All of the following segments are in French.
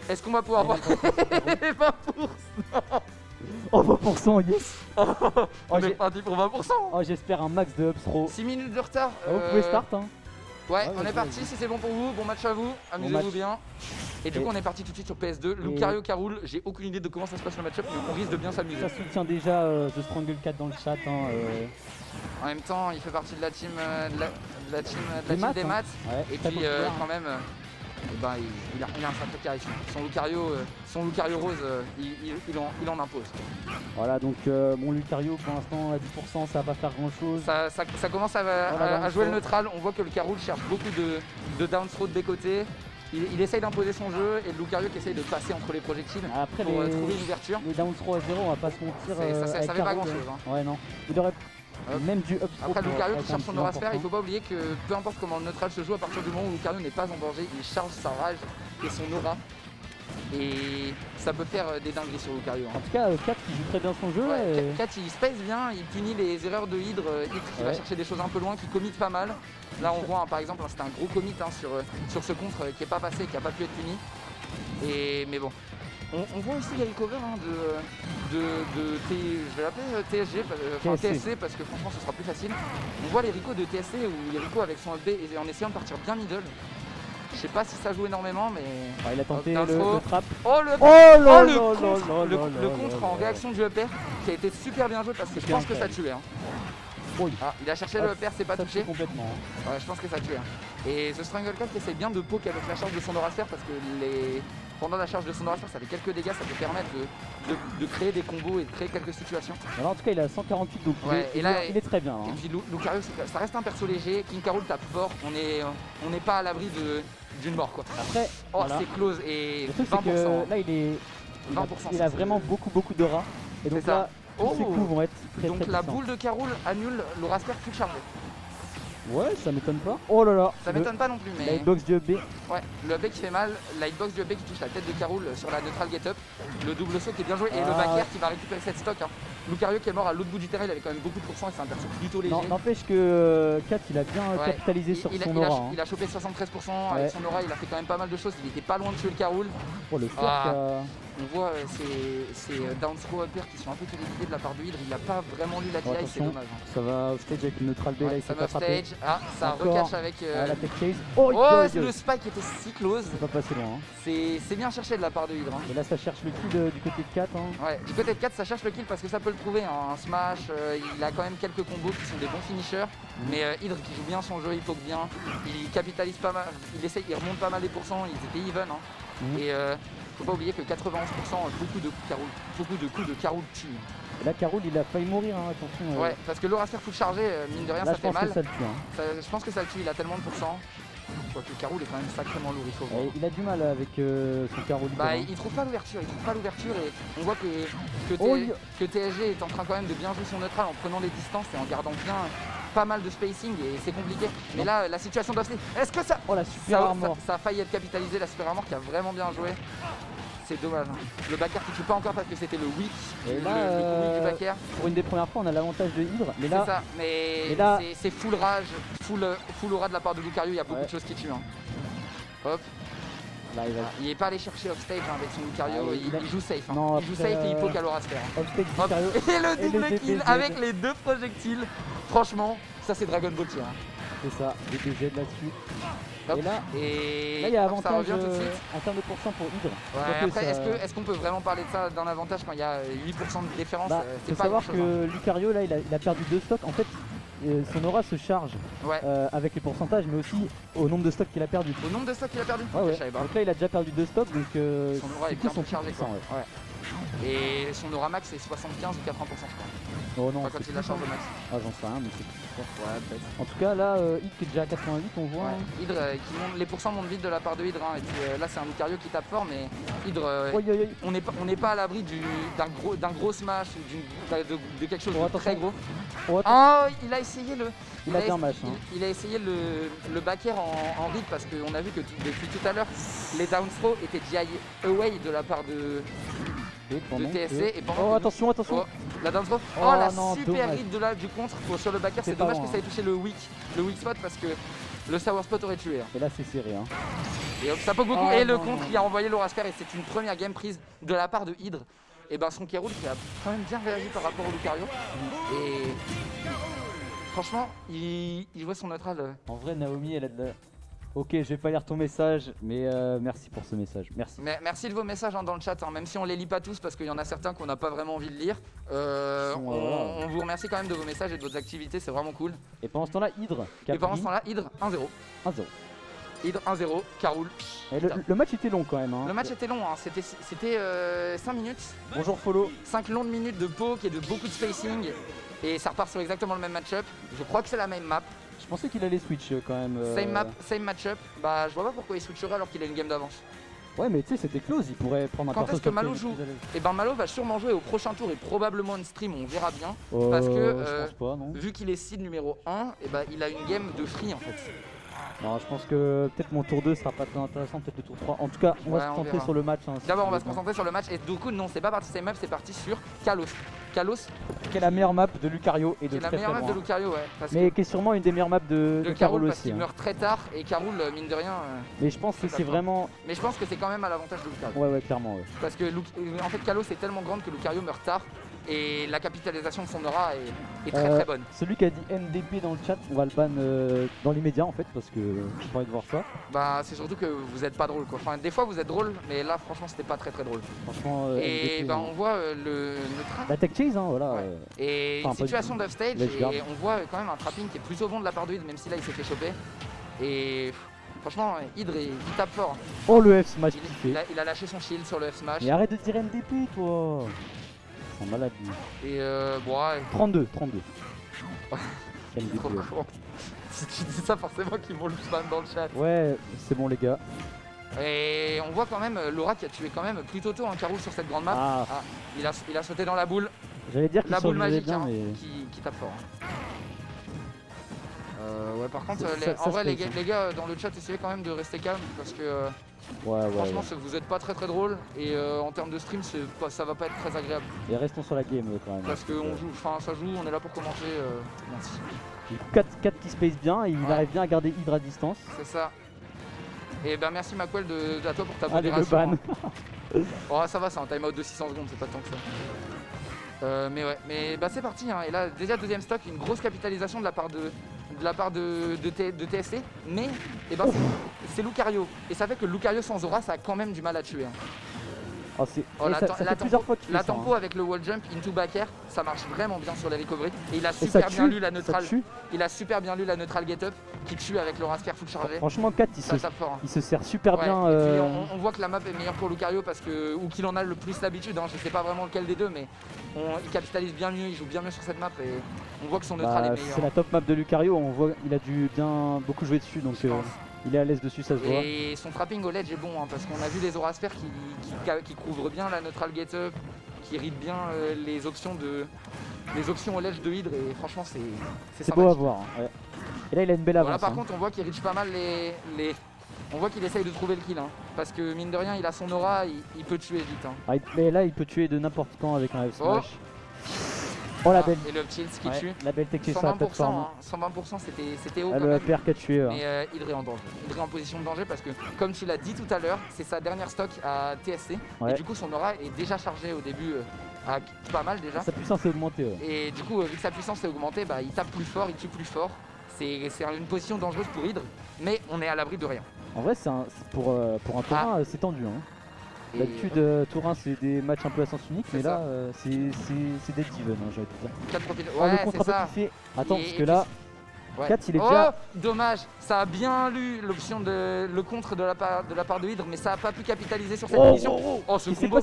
Est-ce qu'on va pouvoir avoir les 20%? Oh 20% yes. On est parti pour 20%. Oh j'espère un max de up throw. 6 minutes de retard. Vous pouvez start hein. Ouais, Ouais, on est parti si c'est bon pour vous. Bon match à vous, amusez-vous bien. Et du coup on est parti tout de suite sur PS2. Lucario Caroul, j'ai aucune idée de comment ça se passe le match-up, mais on risque de bien s'amuser. Ça soutient déjà The Strangle 4 dans le chat hein, En même temps, il fait partie de la team, de la team des maths. Ouais, Et très puis populaire, quand même, il a un sacré charisme. Son Lucario rose, il en impose. Voilà donc mon Lucario pour l'instant à 10% ça va pas faire grand chose. Ça commence à jouer le neutral. On voit que le Caroul cherche beaucoup de down throw de des côtés. Il essaye d'imposer son jeu et le Lucario qui essaye de passer entre les projectiles après pour trouver une ouverture. Les down throw à 0 on va pas se mentir. Ça fait pas grand chose. Hein. Ouais non. Il aurait même du up throw. Après Lucario qui cherche son aura sphère, il faut pas oublier que peu importe comment le neutral se joue, à partir du moment où Lucario n'est pas en danger, il charge sa rage et son aura. Et ça peut faire des dingueries sur Lucario. En tout cas 4 qui joue très bien son jeu. Ouais, 4 il space bien, il punit les erreurs de Hydre, qui va chercher des choses un peu loin, qui commit pas mal. Là on voit par exemple c'était un gros commit sur ce contre qui est pas passé, qui a pas pu être puni. Mais bon. On voit aussi les recovers je vais l'appeler TSG, enfin TSC parce que franchement ce sera plus facile. On voit les recos de TSC ou les recos avec son up B et en essayant de partir bien middle. Je sais pas si ça joue énormément mais... il a tenté le trap. Oh le contre en réaction du up air qui a été super bien joué parce que je pense que ça tuait. Hein. Ah, il a cherché le up air, c'est pas touché. Complètement. Ouais, je pense que ça tuait. Hein. Et The Strangle Cat qui essaie bien de poke avec la charge de son aura sphère parce que pendant la charge de son aura sphère ça fait quelques dégâts, ça peut permettre de créer des combos et de créer quelques situations. Alors, en tout cas il a 148 donc il est très bien. Hein. Et puis Lucario ça reste un perso léger, King Caroul tape fort, on n'est pas à l'abri d'une mort quoi. Après, c'est close et le truc, 20%. Que là il a vraiment beaucoup d'aura. Et donc là, tous ses coups vont être très donc la boule de Caroul annule l'aura sphère full chargé. Ouais, ça m'étonne pas. Oh là là. Ça m'étonne pas non plus, mais... La hitbox du up B. Ouais, le up B qui fait mal, la hitbox du up B qui touche la tête de Caroul sur la neutral get up, le double saut qui est bien joué et le back air qui va récupérer cette stock. Hein. Lucario qui est mort à l'autre bout du terrain, il avait quand même beaucoup de pourcents et c'est un perso plutôt léger. N'empêche que 4 il a bien capitalisé sur son aura. Il a chopé 73%, avec son aura il a fait quand même pas mal de choses, il était pas loin de tuer le Caroul. Oh le fork On voit ces down throw up air qui sont un peu téléguidés de la part du Hydre, il n'a pas vraiment lu la DI, c'est dommage. Hein. Ça va au stage avec le neutral B là, il s'est pas frappé. Ça recache avec... la tech chase. Le spike était si close. C'est pas passé loin. Hein. C'est bien cherché de la part de Hydre. Hein. Et là ça cherche le kill du côté de 4. Hein. Ouais, du côté de 4 ça cherche le kill parce que ça peut le prouver. Hein. Un smash, il a quand même quelques combos qui sont des bons finishers. Mais Hydre qui joue bien son jeu, il poke bien, il capitalise pas mal, il remonte pas mal des pourcents, ils étaient even. Hein. Et faut pas oublier que 91%, beaucoup de coups de Caroul tuent. Et là Caroul il a failli mourir, hein, attention. Ouais, parce que l'aura sphère full chargé, mine de rien là, ça fait mal. Que ça le tue, hein. Je pense que ça le tue, il a tellement de pourcents. Quoique Caroul est quand même sacrément lourd, il faut voir. Il a du mal avec son Caroul. Il trouve pas l'ouverture, et on voit que TSG est en train quand même de bien jouer son neutral en prenant les distances et en gardant bien pas mal de spacing et c'est compliqué. Mais là la situation doit se... Est-ce que ça... Oh la super armor. Ça a failli être capitalisé, la super armor qui a vraiment bien joué. C'est dommage. Hein. Le backer qui tue pas encore parce que c'était le weak, et là, le weak du backer. Pour une des premières fois on a l'avantage de Hydre. Mais là, c'est ça, mais là... c'est full rage, full aura de la part de Lucario, il y a beaucoup de choses qui tuent. Hein. Hop. Là, il est pas allé chercher offstage hein, avec son Lucario, il joue safe. Hein. Non, il joue safe et il poke à l'aura sphère. Et le double kill avec les deux projectiles. Franchement, ça c'est Dragon Ball tier. Hein. C'est ça, des DG là-dessus. Hop. Et là, il y a avantage en termes de pourcent pour Hydre. Ouais, après, est-ce qu'on peut vraiment parler de ça d'un avantage quand il y a 8% de différence? Il faut savoir que Lucario, là, il a perdu 2 stocks. En fait, son aura se charge avec les pourcentages, mais aussi au nombre de stocks qu'il a perdu. Au nombre de stocks qu'il a perdu? Ouais. Donc là, il a déjà perdu 2 stocks, donc son aura est bien chargé. Et son aura max c'est 75 ou 80% je crois. Oh non, quand il la charge au max. Ah j'en sais rien mais c'est plus fort. Ouais peut-être. En tout cas là, Hydre qui est déjà à 88 on voit. Hydre qui monte, les pourcents montent vite de la part de Hydre. Hein. Et puis là c'est un Lucario qui tape fort mais Hydre, on n'est pas à l'abri d'un gros smash ou de quelque chose de très gros. Oh il a essayé il a essayé le back air en read parce qu'on a vu que depuis tout à l'heure les down throw étaient GI away de la part de TSC et pendant attention la down throw la super hit du contre sur le back air, c'est dommage que ça ait touché le weak spot parce que le sour spot aurait tué. Et là c'est serré hein. Et hop, ça poke beaucoup. Et le contre qui a envoyé l'Aurasper et c'est une première game prise de la part de Hydre. Et ben son K-Rool qui a quand même bien réagi par rapport au Lucario. Et franchement, il jouait son neutral. En vrai, Naomi, elle a de la... Ok, je vais pas lire ton message, mais merci pour ce message. Merci. Merci de vos messages dans le chat, même si on les lit pas tous parce qu'il y en a certains qu'on n'a pas vraiment envie de lire. On vous remercie quand même de vos messages et de votre activité, c'est vraiment cool. Et pendant ce temps-là, Hydre. Et pendant ce temps-là, Hydre 1-0. 1-0. Hydre 1-0, K-Rool. Le match était long quand même. Le match était long, c'était 5 minutes. Bonjour Follow. 5 longues minutes de poke et de beaucoup de spacing. Et ça repart sur exactement le même match-up. Je crois que c'est la même map. Je pensais qu'il allait switch quand même. Same map, same match-up. Bah je vois pas pourquoi il switcherait alors qu'il a une game d'avance. Ouais mais tu sais c'était close, il pourrait prendre un perso. Quand est-ce que Malo joue? Et ben Malo va sûrement jouer au prochain tour et probablement en stream, on verra bien. Parce que je pense pas, non. Vu qu'il est seed numéro 1, et ben il a une game de free en fait. Non, je pense que peut-être mon tour 2 sera pas très intéressant, peut-être le tour 3. En tout cas, on va se concentrer sur le match. D'abord, on va se concentrer sur le match. Et du coup, non, c'est pas parti same map, c'est parti sur Kalos. Kalos, qui est la meilleure map de Lucario et de la meilleure map de Lucario, ouais. Mais qui est sûrement une des meilleures maps de K-Rool aussi. Parce qu'il meurt très tard et K-Rool, mine de rien. Mais je pense que c'est vraiment. Mais je pense que c'est quand même à l'avantage de Lucario. Ouais, clairement. Ouais. Parce que en fait, Kalos est tellement grande que Lucario meurt tard. Et la capitalisation de son aura est très bonne. Celui qui a dit NDP dans le chat, on va le ban dans l'immédiat en fait parce que j'ai pas envie de voir ça. Bah c'est surtout que vous êtes pas drôle quoi. Enfin des fois vous êtes drôle mais là franchement c'était pas très drôle. Franchement et NDP, bah on voit le la tech chase voilà. Ouais. Et une situation d'offstage et on voit quand même un trapping qui est plutôt bon de la part de Hydre même si là il s'est fait choper. Et franchement Hydre il tape fort. Oh le F smash il a lâché son shield sur le F smash. Mais arrête de dire NDP toi. C'est malade lui. Et bon ouais. 32. Si tu dis ça forcément qu'ils vont le spam dans le chat. Ouais c'est bon les gars. Et on voit quand même Laura qui a tué quand même plutôt tôt un K-Rool sur cette grande map. Il a sauté dans la boule. J'allais dire qu'il la boule magique bien, mais... qui tape fort. Ouais par contre en vrai les gars dans le chat essayez quand même de rester calme parce que franchement vous êtes pas très drôle et en termes de stream ça va pas être très agréable. Et restons sur la game quand même. Parce qu'on joue, ça joue, on est là pour commenter. Merci. 4 qui space bien et il arrive bien à garder Hydre à distance. C'est ça. Et ben merci Macwell à toi pour ta modération. Allez, le ban. Oh ça va, c'est un timeout de 600 secondes, c'est pas tant que ça. Mais ouais, mais bah c'est parti et là déjà deuxième stock, une grosse capitalisation de la part de TSC, mais c'est Lucario et ça fait que Lucario sans aura ça a quand même du mal à tuer. La tempo avec le wall jump into back air, ça marche vraiment bien sur les recovery et il a super bien lu la neutral. Il a super bien lu la neutral get up qui tue avec le Raspberry full chargé. Franchement 4 il se sert super bien. On voit que la map est meilleure pour Lucario parce que ou qu'il en a le plus l'habitude, je sais pas vraiment lequel des deux mais il capitalise bien mieux, il joue bien mieux sur cette map et on voit que son neutral est meilleur. C'est la top map de Lucario, on voit il a dû beaucoup jouer dessus donc il est à l'aise dessus, ça se voit. Et son trapping au ledge est bon parce qu'on a vu les Aurasper qui couvrent bien la neutral get up, qui read bien les options au ledge de Hydre et franchement c'est beau à voir. Ouais. Et là il a une belle avance. Là par contre on voit qu'il reach pas mal on voit qu'il essaye de trouver le kill parce que mine de rien il a son aura, il peut tuer vite. Mais là il peut tuer de n'importe quand avec un F smash. Oh la belle. Et le Chills qui tue. La belle tech sur la plateforme. 120% c'était haut quand le même. PR qui a tué. Mais Hydre est en danger. Hydre est en position de danger parce que comme tu l'as dit tout à l'heure, c'est sa dernière stock à TSC. Et du coup son aura est déjà chargée au début à pas mal déjà. Sa puissance est augmentée. Et du coup vu que sa puissance est augmentée, il tape plus fort, il tue plus fort. C'est une position dangereuse pour Hydre, mais on est à l'abri de rien. En vrai pour un tour 1 c'est tendu. D'habitude, tour 1 c'est des matchs un peu à sens unique, mais là c'est dead even, j'avais tout ça. 4 profils. Le contre un peu kiffé. Attends, parce que là, 4 il est déjà. Dommage, ça a bien lu l'option de le contre de la part de Hydre, mais ça a pas pu capitaliser sur cette mission. Ce combo.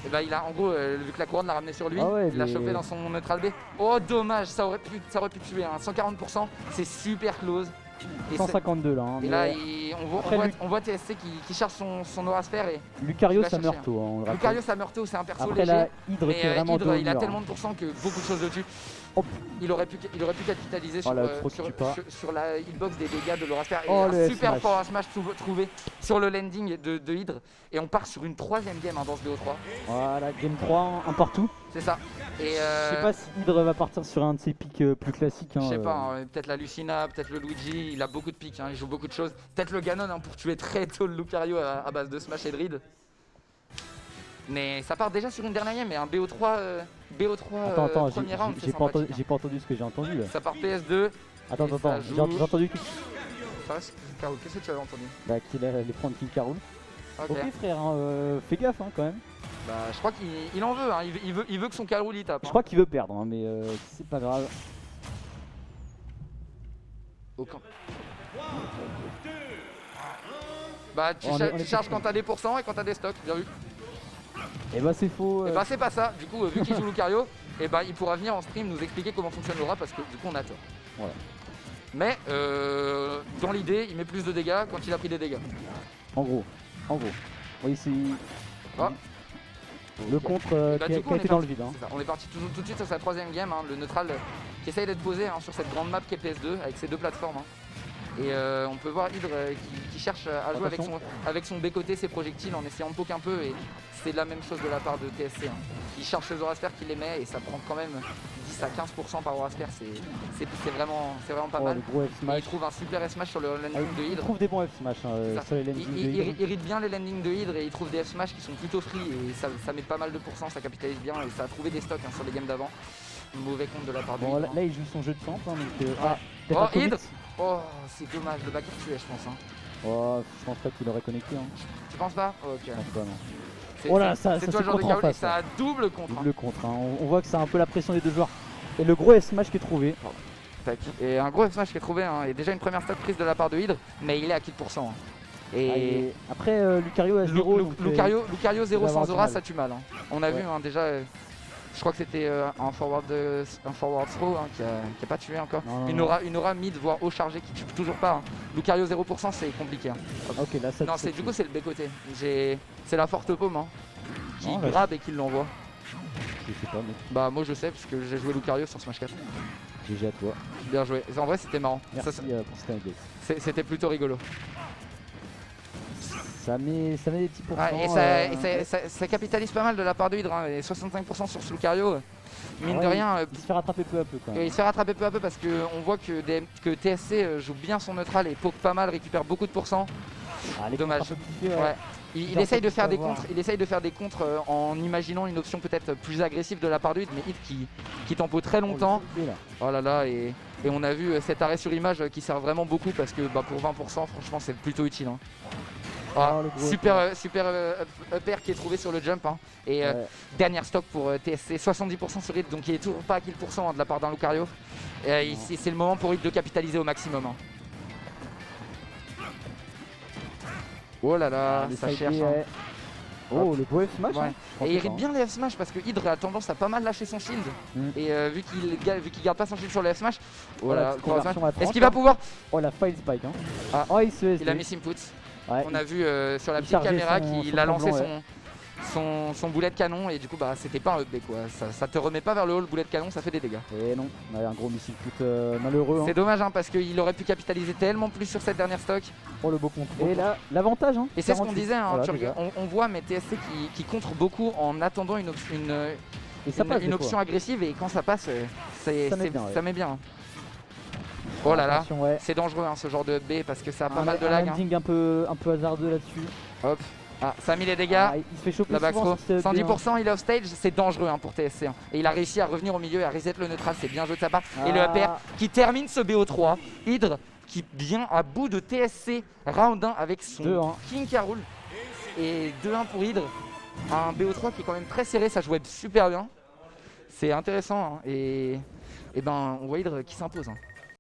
Et bah il a en gros vu que la couronne l'a ramené sur lui, il l'a chopé dans son neutral B. Oh dommage, ça aurait pu tuer 140%, c'est super close. Et 152 là. Et là on voit TSC qui cherche son Aurasper et Lucario ça meurt tôt. Lucario ça meurt tôt, c'est un perso léger. Là, Hydre qui est vraiment Hydre, il a tellement de pourcents que beaucoup de choses le tuent. Hop. Il aurait pu capitaliser sur, là, trop tu pars. sur la hitbox des dégâts de Laura Sphère. Et Oh, un le super F-smash. forward smash trouvé sur le landing de Hydre. Et on part sur une 3ème game dans ce BO3. Voilà, game 3, un partout. C'est ça. Et Je sais pas si Hydre va partir sur un de ses pics plus classiques. Hein, je sais pas, hein, peut-être la Lucina, peut-être le Luigi, il a beaucoup de pics, hein, il joue beaucoup de choses. Peut-être le Ganon hein, pour tuer très tôt le Lucario à base de smash et de read. Mais ça part déjà sur une dernière game, mais un BO3, Attends, premier round, c'est j'ai sympathique, pas entendu ce que j'ai entendu là. hein. Ça part PS2. Attends, Et ça attends, joue- j'ai entendu Carole, qu'est-ce que tu avais entendu? qu'il allait prendre King Carol. Ok. Ok frère, hein, fais gaffe hein, quand même. Bah, je crois qu'il en veut, hein. Il veut que son Carole il tape. Je hein. crois qu'il veut perdre, hein, mais c'est pas grave. Aucun. Bah, tu On est charges plus quand t'as des pourcents et quand t'as des stocks, bien vu. Et bah c'est faux. Et bah, c'est pas ça. Du coup, vu qu'il joue Lucario, et bah, il pourra venir en stream nous expliquer comment fonctionne l'aura parce que du coup, on a tort. Voilà. Mais dans l'idée, il met plus de dégâts quand il a pris des dégâts. En gros. Oui, c'est Ah. le contre Bah, qui a du coup, on été est dans le parti- vide. Hein. c'est ça. On est parti tout de suite sur sa 3ème game, hein, le neutral qui essaye d'être posé hein, sur cette grande map qui est PS2 avec ses deux plateformes. hein. Et on peut voir Hydre qui cherche à jouer avec son B-côté, ses projectiles en essayant de poke un peu. Et c'est la même chose de la part de TSC. hein. Il cherche les Aura Sphères qu'il les met et ça prend quand même 10 à 15% par Aura Sphère. C'est vraiment pas Oh, mal. le gros F Et smash. il trouve un super S-Smash sur le Ah, landing de il Hydre. trouve des bons F smash hein, Ça. sur les landings de Hydre. Il read bien les landings de Hydre et il trouve des F-Smash qui sont plutôt free et ça met pas mal de pourcents, ça capitalise bien et ça a trouvé des stocks hein, sur les games d'avant. Mauvais compte de la part de Bon, Hydre. là il joue son jeu de centre, hein, donc peut-être Oh, un commit. Hydre. Oh, c'est dommage, le backer tué, je pense. hein. Oh, je pense pas qu'il aurait connecté. Hein. Tu penses pas? Ok. Je pense pas, non. C'est- Oh là, c'est- ça c'est se toi le genre de contre en Carole et face, ça a double contre. hein. Double contre. Hein. On voit que c'est un peu la pression des deux joueurs. Et le gros F smash qui est trouvé. Tac. Et un gros F-Smash qui est trouvé, hein, et déjà une première stock prise de la part de Hydre, mais il est à kill %. hein. Et Après, Lucario à 0. Lucario 0 va avoir sans du aura, mal. ça tue mal. hein. On a vu hein, déjà, je crois que c'était un forward throw hein, qui a pas tué encore. Non, Une aura mid voire haut chargé qui tue toujours pas. hein. Lucario 0% c'est compliqué. hein. Ok, là ça Non, ça du coup c'est le B-côté. C'est la forte paume hein, qui Non, là, grabe et qui l'envoie. je sais pas, mais Bah moi je sais parce que j'ai joué Lucario sur Smash 4. GG à toi. Bien joué. En vrai c'était marrant. Merci Ça, pour cette anecdote. c'était plutôt rigolo. Ça met des petits pourcents. Ouais, et ça capitalise pas mal de la part de Hydre. hein, et 65% sur ce Lucario. Mine de rien, Il se fait rattraper peu à peu quand même. il se fait rattraper peu à peu parce qu'on voit que TSC joue bien son neutral et poke pas mal, récupère beaucoup de pourcents. Ah, les dommage. contres un peu kiffés, Ouais. Il Putain, essaye de faut faire des savoir. contres, en imaginant une option peut-être plus agressive de la part de Hydre, mais Hydre qui tempo très longtemps. Oh, le là. Oh là là, et on a vu cet arrêt sur image qui sert vraiment beaucoup parce que pour 20%, franchement, c'est plutôt utile. hein. Ah, Oh, le gros super up air qui est trouvé sur le jump. hein. Et Ouais. dernière stock pour TSC, 70% sur Hydre, donc il est toujours pas à kill % hein, de la part d'un Lucario. Et c'est le moment pour Hydre de capitaliser au maximum. hein. Oh là là, Le ça side cherche. B, hein. ouais. Oh, le gros F smash. Ouais. hein. Et il Franchement, ride bien les F-Smash parce que Hydre a tendance à pas mal lâcher son shield. Mm. Et vu qu'il garde pas son shield sur le F-Smash, Voilà, voilà, petite conversion à 30, est-ce qu'il va hein. pouvoir? Oh, la file spike. Hein. Ah. Oh, il se Il a mis input. Ouais, On a vu sur la il petite chargeait caméra son qu'il a lancé blanc, son boulet de canon et du coup bah c'était pas un update quoi. Ça te remet pas vers le haut, le boulet de canon, ça fait des dégâts. Et non, on a un gros missile foot malheureux. Hein. C'est dommage hein, parce qu'il aurait pu capitaliser tellement plus sur cette dernière stock. Oh, le beau contrôle. Et là, l'avantage. Hein, Et c'est ce qu'on 48. disait, hein, Voilà, déjà. on voit mais TSC qui contre beaucoup en attendant une Et ça passe. des fois. option agressive et quand ça passe, Ça met bien, ouais. ça met bien. hein. Oh là là, Attention, ouais. c'est dangereux hein, ce genre de B parce que ça a pas Un- mal de un lag. hein. landing un peu hasardeux là-dessus. Hop, ah, ça a mis les dégâts. Ah, il se fait choper La back souvent throw, sur ce B, hein. 110% il est off stage, c'est dangereux hein, pour TSC. hein. Et il a réussi à revenir au milieu et à reset le neutral, c'est bien joué de sa part. Et le Ah. upper qui termine ce BO3. Hydre qui vient à bout de TSC round 1 avec son 2-1. King Carol. Et 2-1 pour Hydre. Un BO3 qui est quand même très serré, ça jouait super bien. C'est intéressant hein. Et ben on voit Hydre qui s'impose. hein.